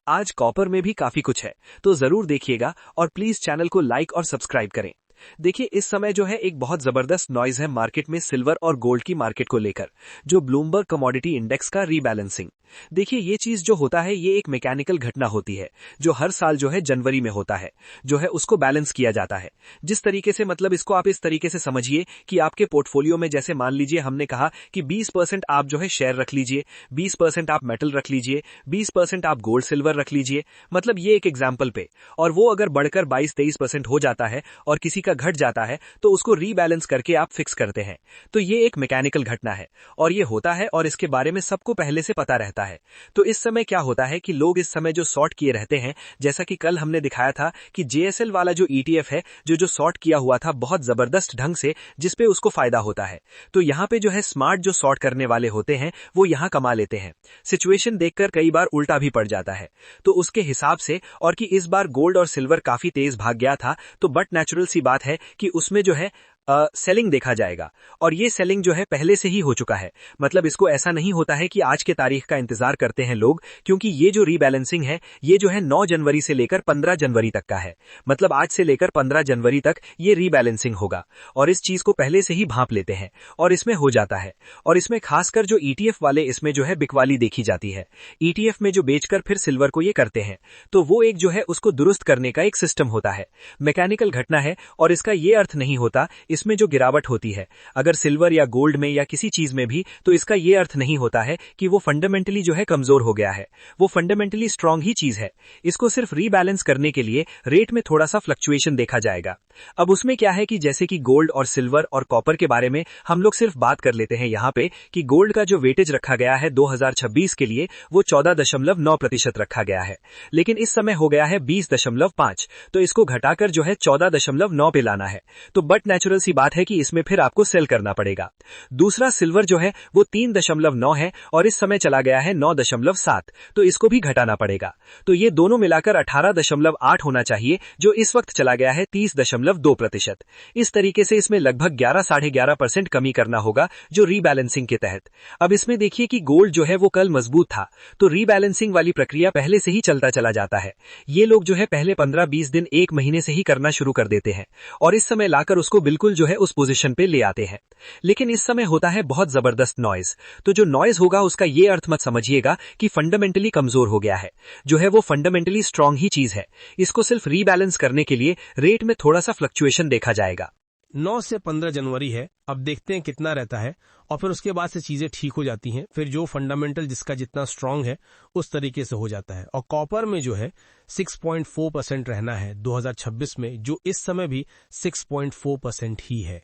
आज कॉपर में भी काफी कुछ है, तो जरूर देखिएगा और प्लीज चैनल को लाइक और सब्सक्राइब करें। देखिए, इस समय जो है एक बहुत जबरदस्त नॉइज है मार्केट में सिल्वर और गोल्ड की मार्केट को लेकर, जो ब्लूमबर्ग कमोडिटी इंडेक्स का रीबैलेंसिंग। देखिए, ये चीज जो होता है ये एक मैकेनिकल घटना होती है जो हर साल जो है जनवरी में होता है, जो है उसको बैलेंस किया जाता है। जिस तरीके से, मतलब इसको आप इस तरीके से समझिए कि आपके पोर्टफोलियो में जैसे मान लीजिए हमने कहा कि 20% आप जो है शेयर रख लीजिए, 20% आप मेटल रख लीजिए, 20% आप गोल्ड सिल्वर रख लीजिए, मतलब ये एक एग्जाम्पल पे। और वो अगर बढ़कर 22-23% हो जाता है और किसी का घट जाता है तो उसको रीबैलेंस करके आप फिक्स करते हैं। तो ये एक मैकेनिकल घटना है और ये होता है और इसके बारे में सबको पहले से पता रहता है। तो इस समय क्या होता है कि लोग इस समय जो शॉर्ट किए रहते हैं, जैसा कि कल हमने दिखाया था कि JSL वाला जो ETF है जो शॉर्ट किया हुआ था बहुत जबरदस्त ढंग से, जिसपे उसको फायदा होता है। तो यहाँ पे जो है स्मार्ट जो शॉर्ट करने वाले होते हैं वो यहाँ कमा लेते हैं। सिचुएशन देखकर कई बार उल्टा भी पड़ जाता है। तो उसके हिसाब से, और कि इस बार गोल्ड और सिल्वर काफी तेज भाग गया था, तो बट नेचुरल सी बात है कि उसमें जो है सेलिंग देखा जाएगा। और ये सेलिंग जो है पहले से ही हो चुका है। मतलब इसको ऐसा नहीं होता है कि आज के तारीख का इंतजार करते हैं लोग, क्योंकि ये जो रीबैलेंसिंग है ये जो है 9 जनवरी से लेकर 15 जनवरी तक का है। मतलब आज से लेकर 15 जनवरी तक ये रीबैलेंसिंग होगा और इस चीज को पहले से ही भांप लेते हैं और इसमें हो जाता है। और इसमें खासकर जो ETF वाले, इसमें जो है बिकवाली देखी जाती है। ETF में जो बेचकर फिर सिल्वर को ये करते हैं, तो वो एक जो है उसको दुरुस्त करने का एक सिस्टम होता है। मैकेनिकल घटना है और इसका ये अर्थ नहीं होता इसमें जो गिरावट होती है अगर सिल्वर या गोल्ड में या किसी चीज में भी, तो इसका ये अर्थ नहीं होता है कि वो फंडामेंटली जो है कमजोर हो गया है। वो फंडामेंटली स्ट्रांग ही चीज है। इसको सिर्फ रीबैलेंस करने के लिए रेट में थोड़ा सा फ्लक्चुएशन देखा जाएगा। अब उसमें क्या है कि जैसे कि गोल्ड और सिल्वर और कॉपर के बारे में हम लोग सिर्फ बात कर लेते हैं यहाँ पे, कि गोल्ड का जो वेटेज रखा गया है 2026 के लिए वो 14.9% रखा गया है, लेकिन इस समय हो गया है 20.5। तो इसको घटाकर जो है 14.9 पे लाना है। तो बट नेचुरल सी बात है कि इसमें फिर आपको सेल करना पड़ेगा। दूसरा सिल्वर जो है वो 3.9 है और इस समय चला गया है 9.7, तो इसको भी घटाना पड़ेगा। तो ये दोनों मिलाकर 18.8 होना चाहिए, जो इस वक्त चला गया है 30.2%। इस तरीके से इसमें लगभग 11-11.5% कमी करना होगा जो रीबैलेंसिंग के तहत। अब इसमें देखिए कि गोल्ड जो है वो कल मजबूत था, तो रीबैलेंसिंग वाली प्रक्रिया पहले से ही चलता चला जाता है। ये लोग जो है पहले 15-20 दिन, 1 महीने से ही करना शुरू कर देते हैं और इस समय लाकर उसको बिल्कुल जो है उस पोजीशन पे ले आते हैं। लेकिन इस समय होता है बहुत जबरदस्त नॉइज। तो जो नॉइज होगा उसका ये अर्थ मत समझिएगा कि फंडामेंटली कमजोर हो गया है। जो है वो फंडामेंटली स्ट्रांग ही चीज है। इसको सिर्फ रीबैलेंस करने के लिए रेट में थोड़ा सा फ्लक्चुएशन देखा जाएगा। 9 से 15 जनवरी है, अब देखते हैं कितना रहता है और फिर उसके बाद से चीजें ठीक हो जाती हैं। फिर जो फंडामेंटल जिसका जितना स्ट्रांग है उस तरीके से हो जाता है। और कॉपर में जो है 6.4% रहना है 2026 में, जो इस समय भी 6.4% ही है।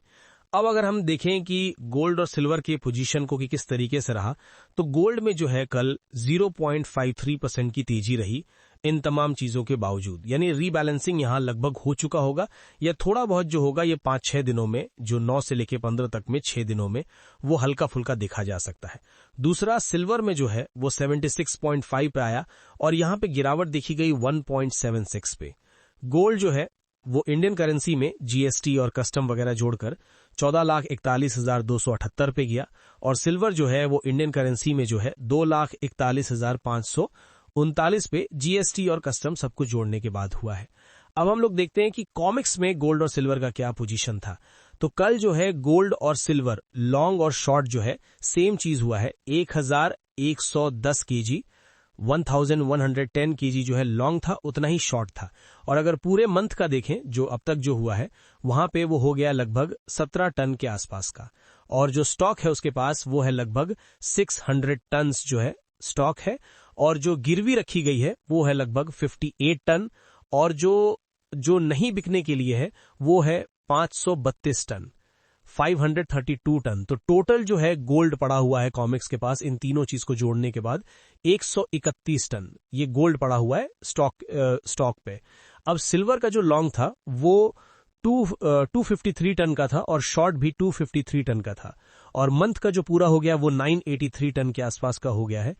अब अगर हम देखें कि गोल्ड और सिल्वर के पोजीशन को कि किस तरीके से रहा, तो गोल्ड में जो है कल 0.53% की तेजी रही इन तमाम चीजों के बावजूद। यानी रीबैलेंसिंग यहां लगभग हो चुका होगा, या थोड़ा बहुत जो होगा ये 5-6 दिनों में, जो 9 से लेके 15 तक में 6 दिनों में वो हल्का फुल्का देखा जा सकता है। दूसरा, सिल्वर में जो है वो 76.5 पे आया और यहां पे गिरावट देखी गई 1.76 पे। गोल्ड जो है वो इंडियन करेंसी में GST और कस्टम वगैरह जोड़कर 14,41,278 पे गया और सिल्वर जो है वो इंडियन करेंसी में जो है 2,41,539 पे GST और कस्टम सब कुछ जोड़ने के बाद हुआ है। अब हम लोग देखते हैं कि कॉमिक्स में गोल्ड और सिल्वर का क्या पोजीशन था। तो कल जो है गोल्ड और सिल्वर लॉन्ग और शॉर्ट जो है सेम चीज हुआ है। 1,110 kg 1,110 kg जो है लॉन्ग था, उतना ही शॉर्ट था। और अगर पूरे मंथ का देखें जो अब तक जो हुआ है, वहां पे वो हो गया लगभग 17 टन के आसपास का। और जो स्टॉक है उसके पास वो है लगभग 600 टन जो है स्टॉक है। और जो गिरवी रखी गई है वो है लगभग 58 टन और जो नहीं बिकने के लिए है वो है 532 टन, 532 टन। तो टोटल जो है गोल्ड पड़ा हुआ है कॉमिक्स के पास, इन तीनों चीज को जोड़ने के बाद 131 टन ये गोल्ड पड़ा हुआ है स्टॉक पे। अब सिल्वर का जो लॉन्ग था वो 253 टन का था और शॉर्ट भी 253 टन का था। और मंथ का जो पूरा हो गया वो 983 टन के आसपास का हो गया है।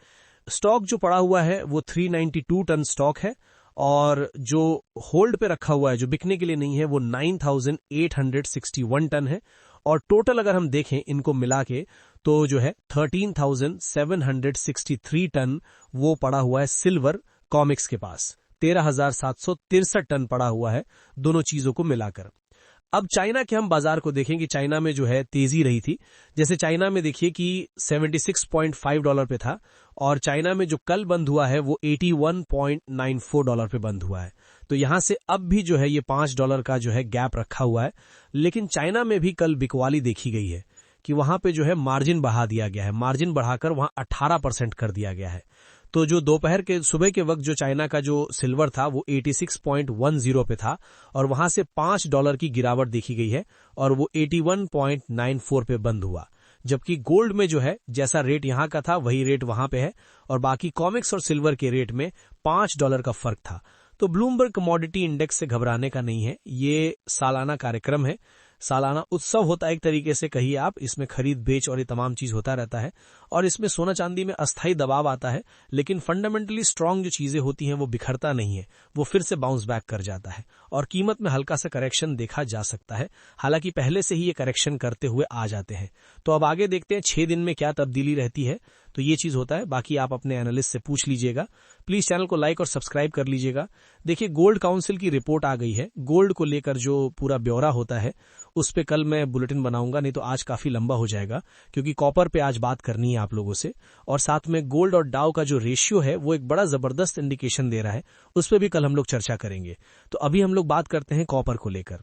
स्टॉक जो पड़ा हुआ है वो 392 टन स्टॉक है और जो होल्ड पे रखा हुआ है, जो बिकने के लिए नहीं है, वो 9,861 टन है। और टोटल अगर हम देखें इनको मिला के तो जो है 13,763 टन वो पड़ा हुआ है सिल्वर कॉमिक्स के पास 13,763 टन पड़ा हुआ है दोनों चीजों को मिलाकर। अब चाइना के हम बाजार को देखें कि चाइना में जो है तेजी रही थी। जैसे चाइना में देखिए कि $76.5 पे था और चाइना में जो कल बंद हुआ है वो $81.94 पे बंद हुआ है। तो यहां से अब भी जो है ये $5 का जो है गैप रखा हुआ है। लेकिन चाइना में भी कल बिकवाली देखी गई है कि वहां पे जो है मार्जिन बढ़ा दिया गया है, मार्जिन बढ़ाकर वहां 18% कर दिया गया है। तो जो दोपहर के सुबह के वक्त जो चाइना का जो सिल्वर था वो 86.10 पे था और वहां से $5 की गिरावट देखी गई है और वो 81.94 पे बंद हुआ। जबकि गोल्ड में जो है जैसा रेट यहां का था वही रेट वहां पे है और बाकी कॉमिक्स और सिल्वर के रेट में $5 का फर्क था। तो ब्लूमबर्ग कमोडिटी इंडेक्स से घबराने का नहीं है, ये सालाना कार्यक्रम है, सालाना उत्सव होता है एक तरीके से कहिए आप। इसमें खरीद बेच और ये तमाम चीज होता रहता है और इसमें सोना चांदी में अस्थायी दबाव आता है, लेकिन फंडामेंटली स्ट्रांग जो चीजें होती हैं वो बिखरता नहीं है, वो फिर से बाउंस बैक कर जाता है और कीमत में हल्का सा करेक्शन देखा जा सकता है। हालांकि पहले से ही ये करेक्शन करते हुए आ जाते हैं। तो अब आगे देखते हैं 6 दिन में क्या तब्दीली रहती है। तो ये चीज होता है, बाकी आप अपने एनालिस्ट से पूछ लीजिएगा। प्लीज चैनल को लाइक और सब्सक्राइब कर लीजिएगा। देखिए गोल्ड काउंसिल की रिपोर्ट आ गई है, गोल्ड को लेकर जो पूरा ब्यौरा होता है उस पे कल मैं बुलेटिन बनाऊंगा, नहीं तो आज काफी लंबा हो जाएगा क्योंकि कॉपर पे आज बात करनी है आप लोगों से। और साथ में गोल्ड और डाउ का जो रेशियो है वो एक बड़ा जबरदस्त इंडिकेशन दे रहा है, उस पर भी कल हम लोग चर्चा करेंगे। तो अभी हम लोग बात करते हैं कॉपर को लेकर।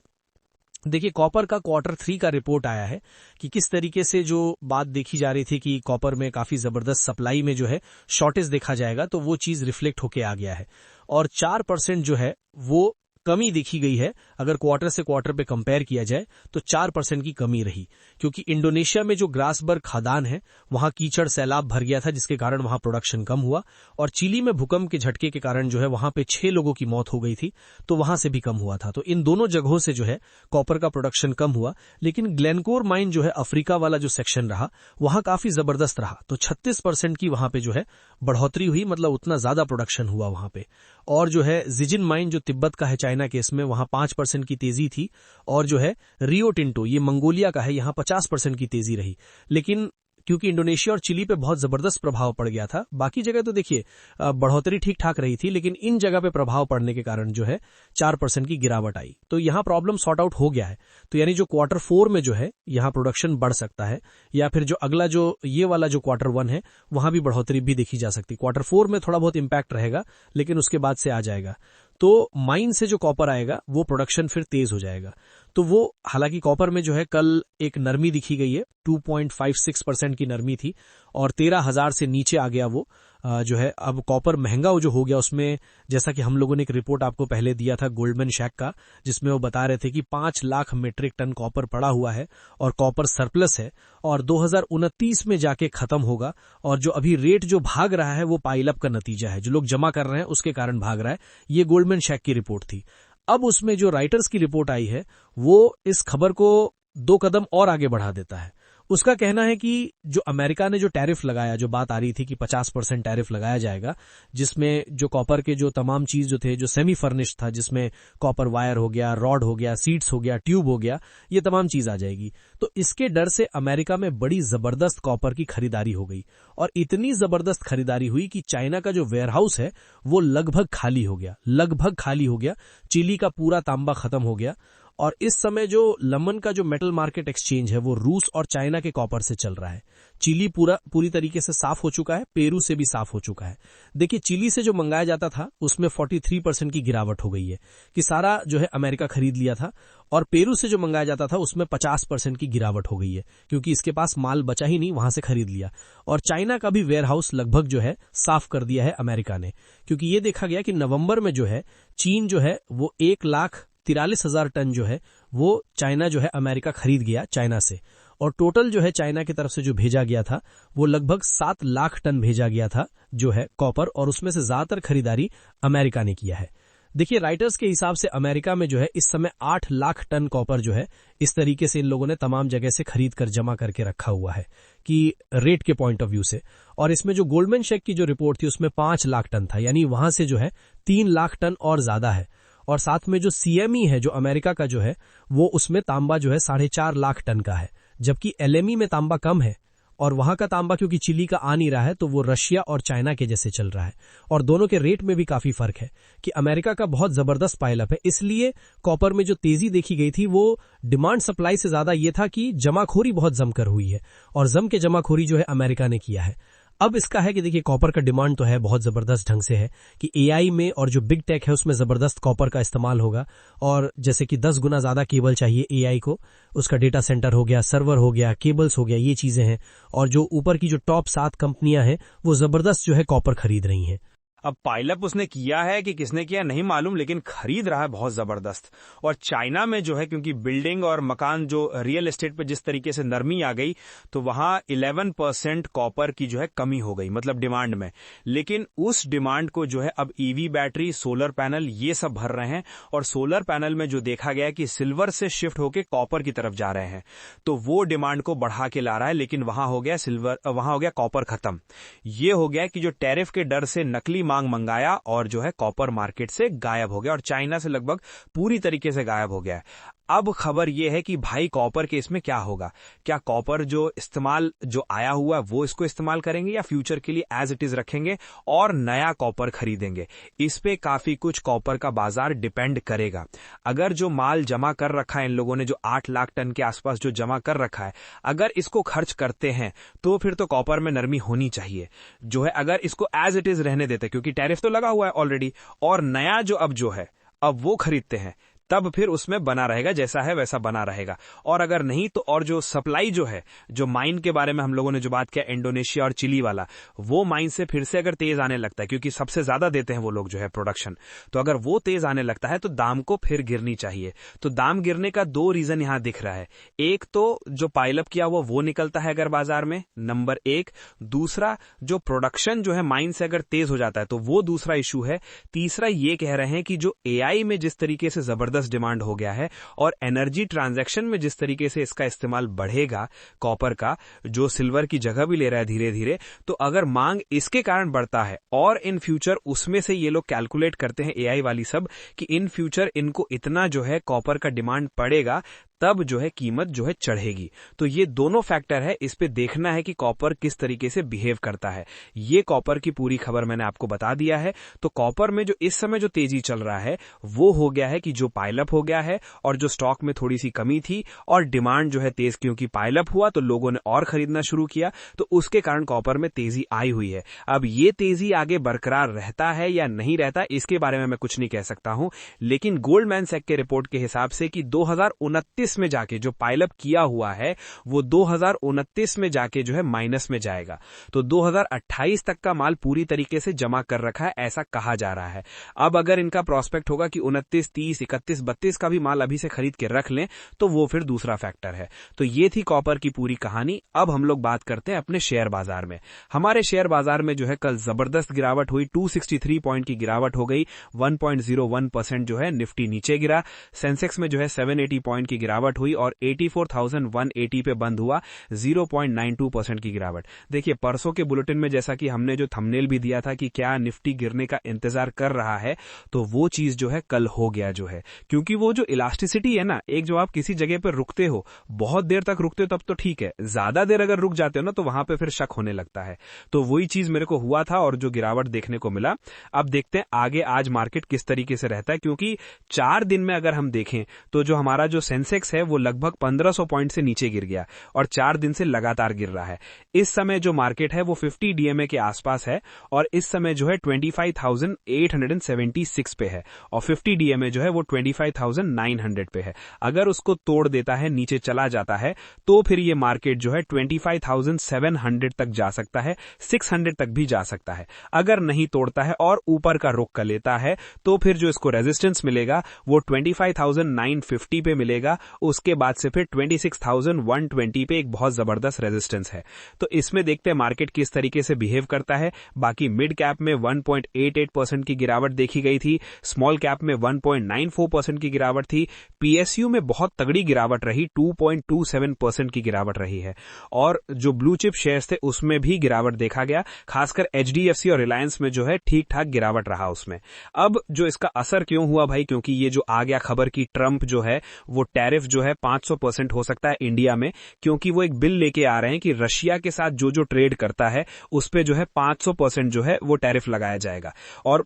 देखिए कॉपर का Q3 का रिपोर्ट आया है कि किस तरीके से जो बात देखी जा रही थी कि कॉपर में काफी जबरदस्त सप्लाई में जो है शॉर्टेज देखा जाएगा, तो वो चीज रिफ्लेक्ट होके आ गया है और 4% जो है वो कमी देखी गई है। अगर क्वार्टर से क्वार्टर पे कंपेयर किया जाए तो 4% की कमी रही, क्योंकि इंडोनेशिया में जो ग्रासबर्ग खदान है वहां कीचड़ सैलाब भर गया था जिसके कारण वहां प्रोडक्शन कम हुआ और चिली में भूकंप के झटके के कारण जो है वहां पे 6 लोगों की मौत हो गई थी, तो वहां से भी कम हुआ था। तो इन दोनों जगहों से जो है कॉपर का प्रोडक्शन कम हुआ। लेकिन ग्लेनकोर माइन जो है अफ्रीका वाला जो सेक्शन रहा वहां काफी जबरदस्त रहा, तो 36% की वहां पे जो है बढ़ोतरी हुई, मतलब उतना ज्यादा प्रोडक्शन हुआ वहां पे। और जो है जिजिन माइन जो तिब्बत का है चाइना के, इसमें वहां 5% की तेजी थी और जो है रियो टिंटो ये मंगोलिया का है, यहां 50% की तेजी रही। लेकिन क्योंकि इंडोनेशिया और चिली पे बहुत जबरदस्त प्रभाव पड़ गया था, बाकी जगह तो देखिए बढ़ोतरी ठीक ठाक रही थी, लेकिन इन जगह पे प्रभाव पड़ने के कारण जो है 4% की गिरावट आई। तो यहां प्रॉब्लम सॉर्ट आउट हो गया है। तो यानी जो Q4 में जो है यहां प्रोडक्शन बढ़ सकता है, या फिर जो अगला जो ये वाला जो Q1 है वहां भी बढ़ोतरी भी देखी जा सकती है। Q4 में थोड़ा बहुत इंपैक्ट रहेगा लेकिन उसके बाद से आ जाएगा। तो माइन से जो कॉपर आएगा वो प्रोडक्शन फिर तेज हो जाएगा। तो वो हालांकि कॉपर में जो है कल एक नरमी दिखी गई है, 2.56% की नरमी थी और 13,000 से नीचे आ गया वो जो है। अब कॉपर महंगा जो हो गया उसमें, जैसा कि हम लोगों ने एक रिपोर्ट आपको पहले दिया था गोल्डमैन शैक का, जिसमें वो बता रहे थे कि 5 लाख मीट्रिक टन कॉपर पड़ा हुआ है और कॉपर सरप्लस है और 2029 में जाके खत्म होगा। और जो अभी रेट जो भाग रहा है वो पाइलअप का नतीजा है, जो लोग जमा कर रहे हैं उसके कारण भाग रहा है। ये गोल्डमैन शैक की रिपोर्ट थी। अब उसमें जो राइटर्स की रिपोर्ट आई है वो इस खबर को 2 कदम और आगे बढ़ा देता है। उसका कहना है कि जो अमेरिका ने जो टैरिफ लगाया, जो बात आ रही थी कि 50% टैरिफ लगाया जाएगा, जिसमें जो कॉपर के जो तमाम चीज जो थे, जो सेमी फर्निश्ड था, जिसमें कॉपर वायर हो गया, रॉड हो गया, सीड्स हो गया, ट्यूब हो गया, ये तमाम चीज आ जाएगी। तो इसके डर से अमेरिका में बड़ी जबरदस्त कॉपर की खरीदारी हो गई और इतनी जबरदस्त खरीदारी हुई कि चाइना का जो वेयरहाउस है वो लगभग खाली हो गया। चिली का पूरा तांबा खत्म हो गया और इस समय जो लंदन का जो मेटल मार्केट एक्सचेंज है वो रूस और चाइना के कॉपर से चल रहा है। चिली पूरी तरीके से साफ हो चुका है, पेरू से भी साफ हो चुका है। देखिए चिली से जो मंगाया जाता था उसमें 43% की गिरावट हो गई है कि सारा जो है अमेरिका खरीद लिया था, और पेरू से जो मंगाया जाता था उसमें 50% की गिरावट हो गई है क्योंकि इसके पास माल बचा ही नहीं, वहां से खरीद लिया। और चाइना का भी वेयरहाउस लगभग जो है साफ कर दिया है अमेरिका ने, क्योंकि ये देखा गया कि नवंबर में जो है चीन जो है वो 1,43,000 टन जो है वो चाइना जो है अमेरिका खरीद गया चाइना से, और टोटल जो है चाइना की तरफ से जो भेजा गया था वो लगभग 7 लाख टन भेजा गया था जो है कॉपर, और उसमें से ज्यादातर खरीदारी अमेरिका ने किया है। देखिए राइटर्स के हिसाब से अमेरिका में जो है इस समय 8 लाख टन कॉपर जो है इस तरीके से इन लोगों ने तमाम जगह से खरीद कर जमा करके रखा हुआ है कि रेट के पॉइंट ऑफ व्यू से। और इसमें जो गोल्डमैन शैक की जो रिपोर्ट थी उसमें 5 लाख टन था, यानी वहां से जो है 3 लाख टन और ज्यादा है। और साथ में जो सीएमई है जो अमेरिका का जो है वो उसमें तांबा जो है 4.5 लाख टन का है, जबकि एलएमई में तांबा कम है और वहां का तांबा क्योंकि चिली का आ नहीं रहा है तो वो रशिया और चाइना के जैसे चल रहा है, और दोनों के रेट में भी काफी फर्क है कि अमेरिका का बहुत जबरदस्त पाइलअप है, इसलिए कॉपर में जो तेजी देखी गई थी वो डिमांड सप्लाई से ज्यादा ये था कि जमाखोरी बहुत जमकर हुई है, और जम के जमाखोरी जो है अमेरिका ने किया है। अब इसका है कि देखिए कॉपर का डिमांड तो है बहुत जबरदस्त ढंग से है कि एआई में और जो बिग टेक है उसमें जबरदस्त कॉपर का इस्तेमाल होगा, और जैसे कि 10 गुना ज्यादा केबल चाहिए एआई को, उसका डेटा सेंटर हो गया, सर्वर हो गया, केबल्स हो गया, ये चीजें हैं, और जो ऊपर की जो टॉप 7 कंपनियां हैं वो जबरदस्त जो है कॉपर खरीद रही हैं। अब पाइलअप उसने किया है कि किसने किया नहीं मालूम, लेकिन खरीद रहा है बहुत जबरदस्त। और चाइना में जो है क्योंकि बिल्डिंग और मकान जो रियल एस्टेट पे जिस तरीके से नरमी आ गई, तो वहां 11% कॉपर की जो है कमी हो गई, मतलब डिमांड में। लेकिन उस डिमांड को जो है अब ईवी बैटरी, सोलर पैनल ये सब भर रहे हैं, और सोलर पैनल में जो देखा गया कि सिल्वर से शिफ्ट होकर कॉपर की तरफ जा रहे हैं, तो वो डिमांड को बढ़ा के ला रहा है। लेकिन वहां हो गया सिल्वर, वहां हो गया कॉपर खत्म। ये हो गया कि जो टैरिफ के डर से नकली मांग मंगाया और जो है कॉपर मार्केट से गायब हो गया, और चाइना से लगभग पूरी तरीके से गायब हो गया है। अब खबर यह है कि भाई कॉपर के इसमें क्या होगा, क्या कॉपर जो इस्तेमाल जो आया हुआ है वो इसको इस्तेमाल करेंगे या फ्यूचर के लिए एज इट इज रखेंगे और नया कॉपर खरीदेंगे? इस पे काफी कुछ कॉपर का बाजार डिपेंड करेगा। अगर जो माल जमा कर रखा है इन लोगों ने, जो 8 लाख टन के आसपास जो जमा कर रखा है, अगर इसको खर्च करते हैं तो फिर तो कॉपर में नरमी होनी चाहिए जो है। अगर इसको एज इट इज रहने देते क्योंकि टैरिफ तो लगा हुआ है ऑलरेडी, और नया जो अब जो है अब वो खरीदते हैं, तब फिर उसमें बना रहेगा, जैसा है वैसा बना रहेगा। और अगर नहीं तो और जो सप्लाई जो है, जो माइन के बारे में हम लोगों ने जो बात किया इंडोनेशिया और चिली वाला, वो माइन से फिर से अगर तेज आने लगता है, क्योंकि सबसे ज्यादा देते हैं वो लोग जो है प्रोडक्शन, तो अगर वो तेज आने लगता है तो दाम को फिर गिरनी चाहिए। तो दाम गिरने का 2 रीजन यहां दिख रहा है। एक तो जो पाइलअप किया हुआ वो निकलता है अगर बाजार में, नंबर 1। दूसरा जो प्रोडक्शन जो है माइन से अगर तेज हो जाता है तो वो दूसरा इशू है। तीसरा ये कह रहे हैं कि जो एआई में जिस तरीके से जबरदस्त डिमांड हो गया है और एनर्जी ट्रांजैक्शन में जिस तरीके से इसका इस्तेमाल बढ़ेगा कॉपर का, जो सिल्वर की जगह भी ले रहा है धीरे धीरे, तो अगर मांग इसके कारण बढ़ता है और इन फ्यूचर उसमें से ये लोग कैलकुलेट करते हैं एआई वाली सब कि इन फ्यूचर इनको इतना जो है कॉपर का डिमांड पड़ेगा, तब जो है कीमत जो है चढ़ेगी। तो ये दोनों फैक्टर है, इस पे देखना है कि कॉपर किस तरीके से बिहेव करता है। ये कॉपर की पूरी खबर मैंने आपको बता दिया है। तो कॉपर में जो इस समय जो तेजी चल रहा है वो हो गया है कि जो पाइलअप हो गया है और जो स्टॉक में थोड़ी सी कमी थी और डिमांड जो है तेज, क्योंकि पाइलअप हुआ तो लोगों ने और खरीदना शुरू किया, तो उसके कारण कॉपर में तेजी आई हुई है। अब ये तेजी आगे बरकरार रहता है या नहीं रहता, इसके बारे में मैं कुछ नहीं कह सकता हूं। लेकिन गोल्डमैन सैक के रिपोर्ट के हिसाब से कि 2029 में जाके जो पाइलअप किया हुआ है वो 2029 में जाके जो है माइनस में जाएगा। तो 2028 तक का माल पूरी तरीके से जमा कर रखा है, ऐसा कहा जा रहा है। अब अगर इनका प्रोस्पेक्ट होगा कि 29, 30, 31, 32 का भी माल अभी से खरीद के रख लें, तो वो फिर दूसरा फैक्टर है। तो ये थी कॉपर की पूरी कहानी। अब हम लोग बात करते हैं अपने शेयर बाजार में। हमारे शेयर बाजार में जो है कल जबरदस्त गिरावट हुई, 263 पॉइंट की गिरावट हो गई, 1.01% जो है निफ्टी नीचे गिरा। सेंसेक्स में जो है 780 पॉइंट की गिरावट हुई और 84,180 पे बंद हुआ, 0.92% की गिरावट। देखिए परसों के बुलेटिन में जैसा कि हमने जो थंबनेल भी दिया था कि क्या निफ्टी गिरने का इंतजार कर रहा है, तो वो चीज जो है कल हो गया जो है, क्योंकि वो जो इलास्टिसिटी है ना, एक जो आप किसी जगह पर रुकते हो, बहुत देर तक रुकते हो तब तो ठीक है, ज्यादा देर अगर रुक जाते हो ना तो वहां पे फिर शक होने लगता है। तो वही चीज मेरे को हुआ था और जो गिरावट देखने को मिला। अब देखते हैं आगे आज मार्केट किस तरीके से रहता है, क्योंकि 4 दिन में अगर हम देखें तो जो हमारा जो सेंसेक्स है वो लगभग 1500 पॉइंट से नीचे गिर गया और 4 दिन से लगातार गिर रहा है। इस समय जो मार्केट है वो 50 डीएमए के आसपास है और इस समय जो है 25,876 पे है और 50 डीएमए जो है वो 25,900 पे है। अगर उसको तोड़ देता है, नीचे चला जाता है, तो फिर ये मार्केट जो है 25,700 तक जा सकता है, 600 तक भी जा सकता है। अगर नहीं तोड़ता है और ऊपर का रुख कर लेता है तो फिर जो इसको रेजिस्टेंस मिलेगा वो 25,950 पे मिलेगा। उसके बाद से फिर 26,120 पे एक बहुत जबरदस्त रेजिस्टेंस है। तो इसमें देखते हैं मार्केट किस तरीके से बिहेव करता है। बाकी मिड कैप में 1.88% की गिरावट देखी गई थी, स्मॉल कैप में 1.94% की गिरावट थी, पीएसयू में बहुत तगड़ी गिरावट रही, 2.27% की गिरावट रही है और जो ब्लू चिप शेयर्स थे उसमें भी गिरावट देखा गया, खासकर एचडीएफसी और रिलायंस में जो है ठीक ठाक गिरावट रहा उसमें। अब जो इसका असर क्यों हुआ भाई, क्योंकि ये जो आ गया खबर की ट्रंप जो है वो टैरिफ टैरिफ जो है 500% हो सकता है इंडिया में, क्योंकि वो एक बिल लेके आ रहे हैं कि रशिया के साथ जो जो ट्रेड करता है उस पे जो है 500% जो है वो टैरिफ लगाया जाएगा। और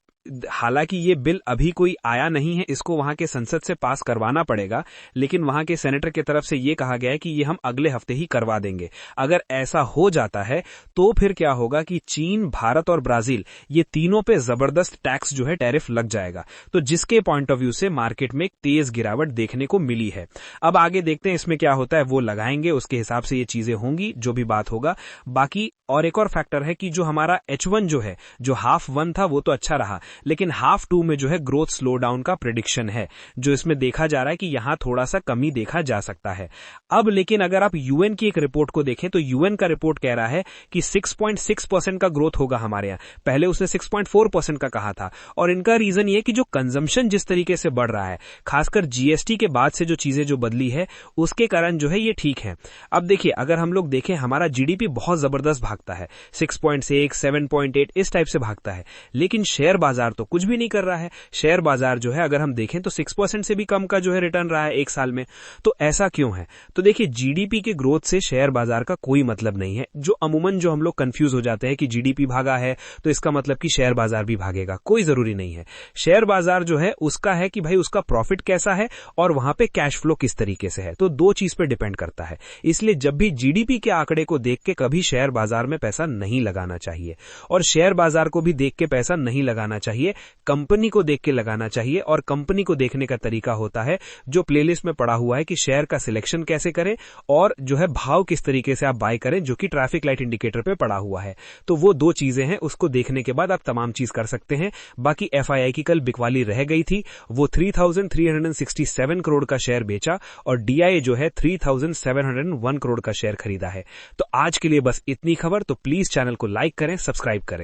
हालांकि ये बिल अभी कोई आया नहीं है, इसको वहां के संसद से पास करवाना पड़ेगा, लेकिन वहां के सेनेटर की तरफ से ये कहा गया है कि ये हम अगले हफ्ते ही करवा देंगे। अगर ऐसा हो जाता है तो फिर क्या होगा कि चीन, भारत और ब्राजील ये तीनों पे जबरदस्त टैक्स जो है टैरिफ लग जाएगा, तो जिसके पॉइंट ऑफ व्यू से मार्केट में एक तेज गिरावट देखने को मिली है। अब आगे देखते हैं इसमें क्या होता है, वो लगाएंगे उसके हिसाब से ये चीजें होंगी, जो भी बात होगा। बाकी और एक और फैक्टर है कि जो हमारा H1 जो है, जो हाफ 1 था वो तो अच्छा रहा, लेकिन हाफ 2 में जो है ग्रोथ स्लो डाउन का प्रेडिक्शन है, जो इसमें देखा जा रहा है कि यहां थोड़ा सा कमी देखा जा सकता है। अब लेकिन अगर आप यूएन की एक रिपोर्ट को देखें तो यूएन का रिपोर्ट कह रहा है कि 6.6% का ग्रोथ होगा हमारे यहां, पहले उसने 6.4% का कहा था। और इनका रीजन ये कि जो कंजम्पशन जिस तरीके से बढ़ रहा है, खासकर जीएसटी के बाद से जो चीजें जो बदली है उसके कारण जो है ये ठीक है। अब देखिए, अगर हम लोग देखें हमारा जीडीपी बहुत जबरदस्त भागता है, 6.6, 7.8 इस टाइप से भागता है, लेकिन शेयर बाजार तो कुछ भी नहीं कर रहा है। शेयर बाजार जो है अगर हम देखें तो 6% से भी कम का जो है रिटर्न रहा है एक साल में। तो ऐसा क्यों है? तो देखिए, जीडीपी के ग्रोथ से शेयर बाजार का कोई मतलब नहीं है। जो अमूमन जो हम लोग कंफ्यूज हो जाते हैं कि जीडीपी भागा है तो इसका मतलब कि शेयर बाजार भी भागेगा, कोई जरूरी नहीं है। शेयर बाजार जो है उसका है कि भाई उसका प्रॉफिट कैसा है और वहां पे कैश फ्लो किस तरीके से है, तो दो चीज पे डिपेंड करता है। इसलिए जब भी जीडीपी के आंकड़े को देख के कभी शेयर बाजार में पैसा नहीं लगाना चाहिए, और शेयर बाजार को भी देख के पैसा नहीं लगाना चाहिए, कंपनी को देख के लगाना चाहिए। और कंपनी को देखने का तरीका होता है जो प्लेलिस्ट में पड़ा हुआ है कि शेयर का सिलेक्शन कैसे करें और जो है भाव किस तरीके से आप बाय करें, जो कि ट्रैफिक लाइट इंडिकेटर पे पड़ा हुआ है। तो वो दो चीजें हैं, उसको देखने के बाद आप तमाम चीज कर सकते हैं। बाकी एफआईआई की कल बिकवाली रह गई थी, वो 3,367 करोड़ का शेयर बेचा और डीआईए जो है 3,701 करोड़ का शेयर खरीदा है। तो आज के लिए बस इतनी खबर। तो प्लीज चैनल को लाइक करें, सब्सक्राइब करें।